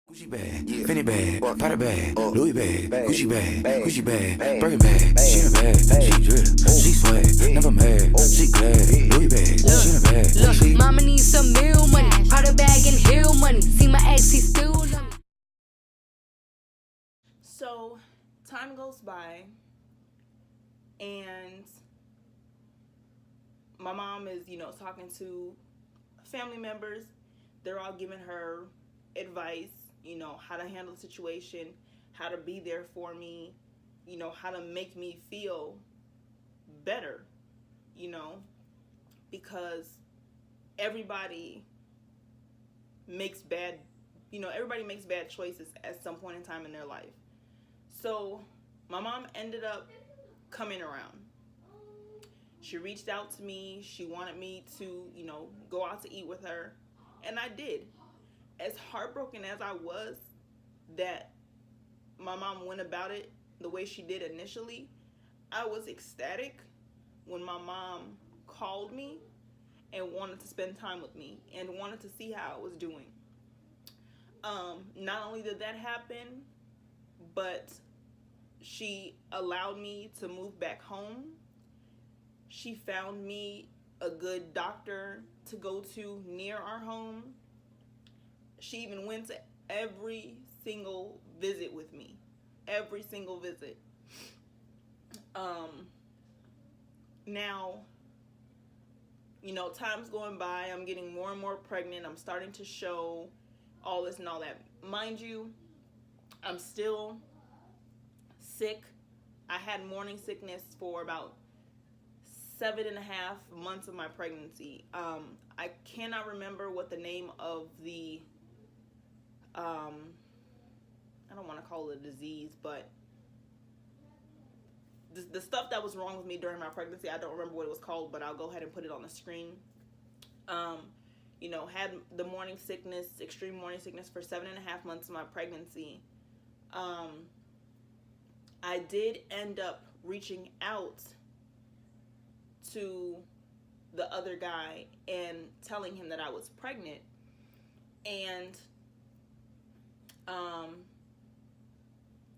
Gucci bag, Fendi bag, Prada bag, Louis bag, Gucci bag, Gucci bag, Birkin bag, she in a bag, she drip, she swag, never mad, she glad, Louis bag, she in a bag, Look, mama needs some meal money, Prada bag and heel money. See my ex, he still love me. So, time goes by, and my mom is, talking to family members. They're all giving her advice, how to handle the situation, how to be there for me, how to make me feel better, because everybody makes bad, everybody makes bad choices at some point in time in their life. So my mom ended up coming around. She reached out to me. She wanted me to, go out to eat with her. And I did. As heartbroken as I was that my mom went about it the way she did initially, I was ecstatic when my mom called me and wanted to spend time with me and wanted to see how I was doing. Not only did that happen, but she allowed me to move back home. She found me a good doctor to go to near our home. She even went to every single visit with me. Every single visit. Now, time's going by. I'm getting more and more pregnant. I'm starting to show all this and all that. Mind you, I'm still sick. I had morning sickness for about 7.5 months of my pregnancy. I cannot remember what the name of the I don't want to call it a disease, but the stuff that was wrong with me during my pregnancy, I don't remember what it was called, but I'll go ahead and put it on the screen. Had the morning sickness, extreme morning sickness for 7.5 months of my pregnancy. I did end up reaching out to the other guy and telling him that I was pregnant, and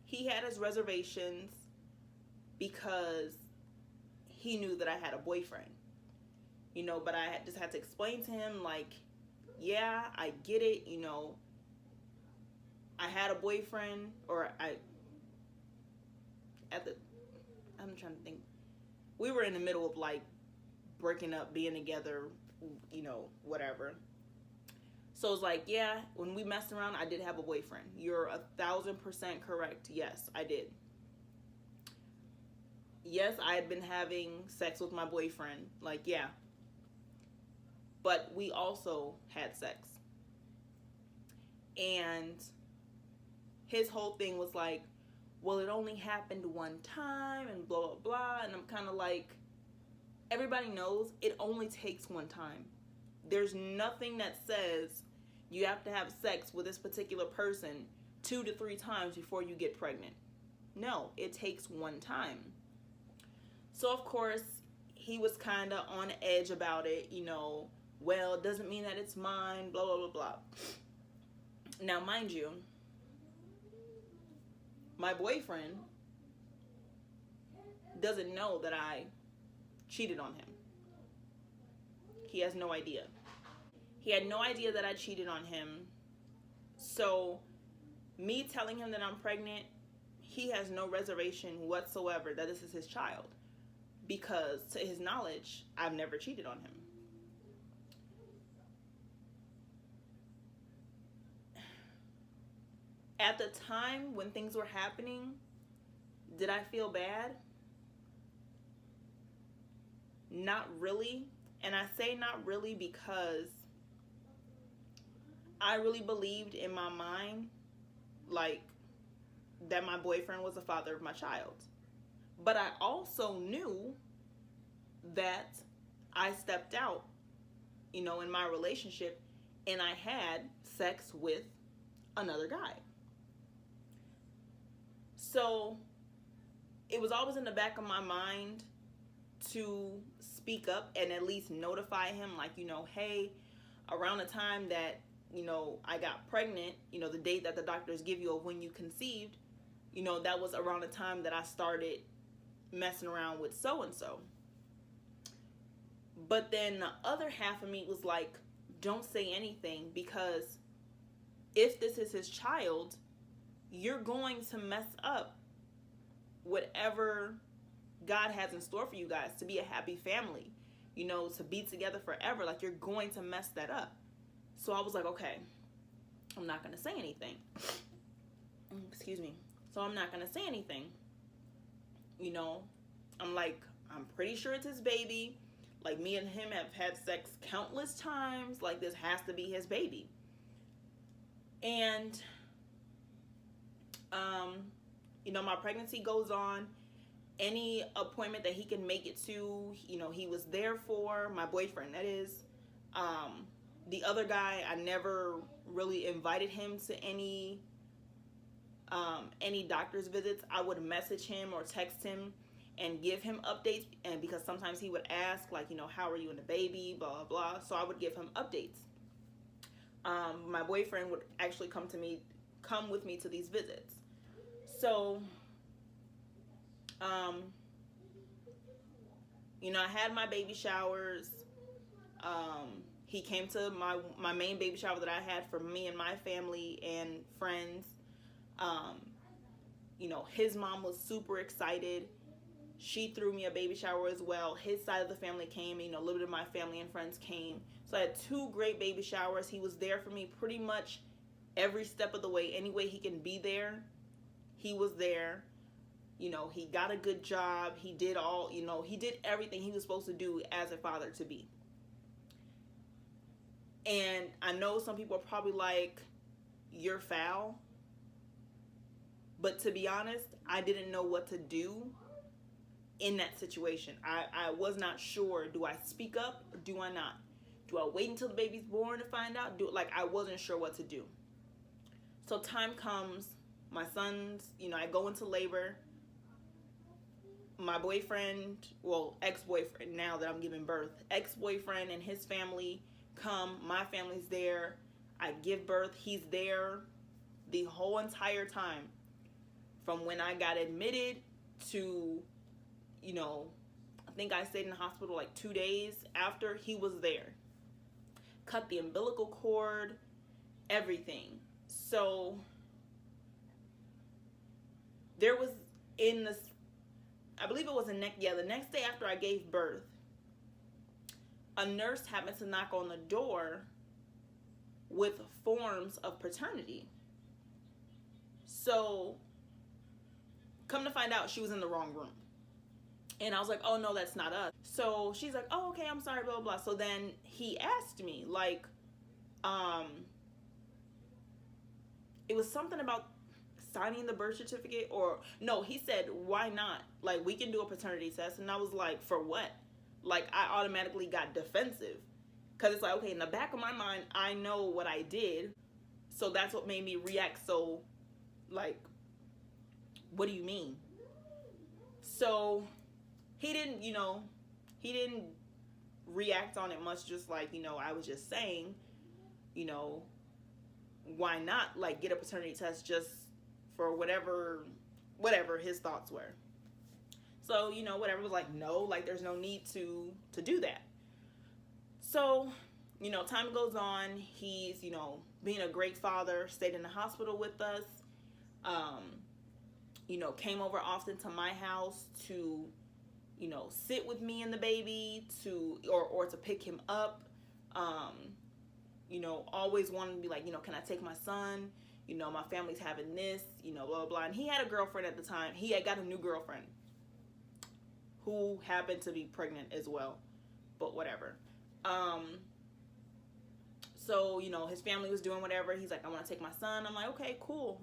he had his reservations because he knew that I had a boyfriend, but I just had to explain to him, like, yeah, I get it, I had a boyfriend, I'm trying to think, we were in the middle of, like, breaking up, being together, whatever. So it's like, yeah, when we messed around, I did have a boyfriend. You're 1,000% correct. Yes, I did. Yes, I had been having sex with my boyfriend. Like, yeah. But we also had sex. And his whole thing was like, well, it only happened one time and blah, blah, blah. And I'm kind of like, everybody knows it only takes one time. There's nothing that says you have to have sex with this particular person 2 to 3 times before you get pregnant. No, it takes one time. So, of course, he was kind of on edge about it, well, it doesn't mean that it's mine, blah, blah, blah, blah. Now, mind you, my boyfriend doesn't know that I cheated on him. He has no idea. He had no idea that I cheated on him. So me telling him that I'm pregnant, he has no reservation whatsoever that this is his child, because to his knowledge, I've never cheated on him. At the time when things were happening, did I feel bad? Not really. And I say not really because I really believed in my mind, like, that my boyfriend was the father of my child. But I also knew that I stepped out, in my relationship, and I had sex with another guy. So it was always in the back of my mind to speak up and at least notify him, like, hey, around the time that I got pregnant, the date that the doctors give you of when you conceived, that was around the time that I started messing around with so and so. But then the other half of me was like, don't say anything, because if this is his child, you're going to mess up whatever God has in store for you guys, to be a happy family, to be together forever. Like, you're going to mess that up. So I was like, okay, I'm not going to say anything. Excuse me. So I'm not going to say anything. I'm like, I'm pretty sure it's his baby. Like, me and him have had sex countless times. Like, this has to be his baby. And, my pregnancy goes on. Any appointment that he can make it to, he was there for. My boyfriend, that is. The other guy, I never really invited him to any doctor's visits. I would message him or text him and give him updates, and because sometimes he would ask, like, how are you and the baby, blah, blah, blah. So I would give him updates. My boyfriend would actually come with me to these visits. So, I had my baby showers. He came to my main baby shower that I had for me and my family and friends. His mom was super excited. She threw me a baby shower as well. His side of the family came, a little bit of my family and friends came. So I had 2 great baby showers. He was there for me pretty much every step of the way. Any way he can be there, he was there. He got a good job. He did he did everything he was supposed to do as a father to be. And I know some people are probably like, you're foul. But to be honest, I didn't know what to do in that situation. I was not sure. Do I speak up or do I not? Do I wait until the baby's born to find out? I wasn't sure what to do. So time comes, my son's, I go into labor. My boyfriend, well, ex-boyfriend, now that I'm giving birth, ex-boyfriend and his family come. My family's there. I give birth. He's there the whole entire time. From when I got admitted to, I think I stayed in the hospital like 2 days after, he was there. Cut the umbilical cord, everything. So there was I believe it was the next day after I gave birth, a nurse happened to knock on the door with forms of paternity. So come to find out, she was in the wrong room. And I was like, oh, no, that's not us. So she's like, oh, okay, I'm sorry, blah, blah, blah. So then he asked me, like, it was something about signing the birth certificate, or no, he said, why not? Like, we can do a paternity test. And I was like, for what? Like, I automatically got defensive, because it's like, okay, in the back of my mind, I know what I did. So that's what made me react so, like, what do you mean? So he didn't react on it much, just like, I was just saying, why not, like, get a paternity test just for whatever his thoughts were. So, whatever, was like, no, like, there's no need to do that. So, time goes on. He's, being a great father, stayed in the hospital with us, came over often to my house to, sit with me and the baby, or to pick him up. Always wanted to be like, can I take my son? My family's having this, blah, blah, blah. And he had a girlfriend at the time. He had got a new girlfriend who happened to be pregnant as well, but whatever. So, his family was doing whatever. He's like, I want to take my son. I'm like, okay, cool.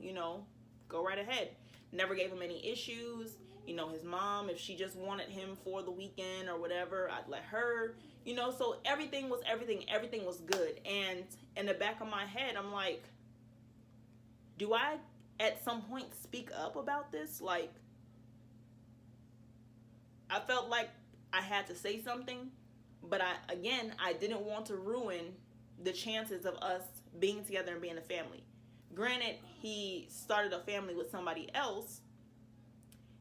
Go right ahead. Never gave him any issues. His mom, if she just wanted him for the weekend or whatever, I'd let her, so everything was good. And in the back of my head, I'm like, do I at some point speak up about this? Like, I felt like I had to say something, but I didn't want to ruin the chances of us being together and being a family. Granted, he started a family with somebody else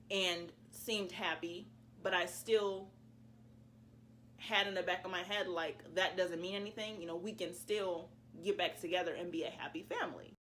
and seemed happy, but I still had in the back of my head, like, that doesn't mean anything. You know, we can still get back together and be a happy family.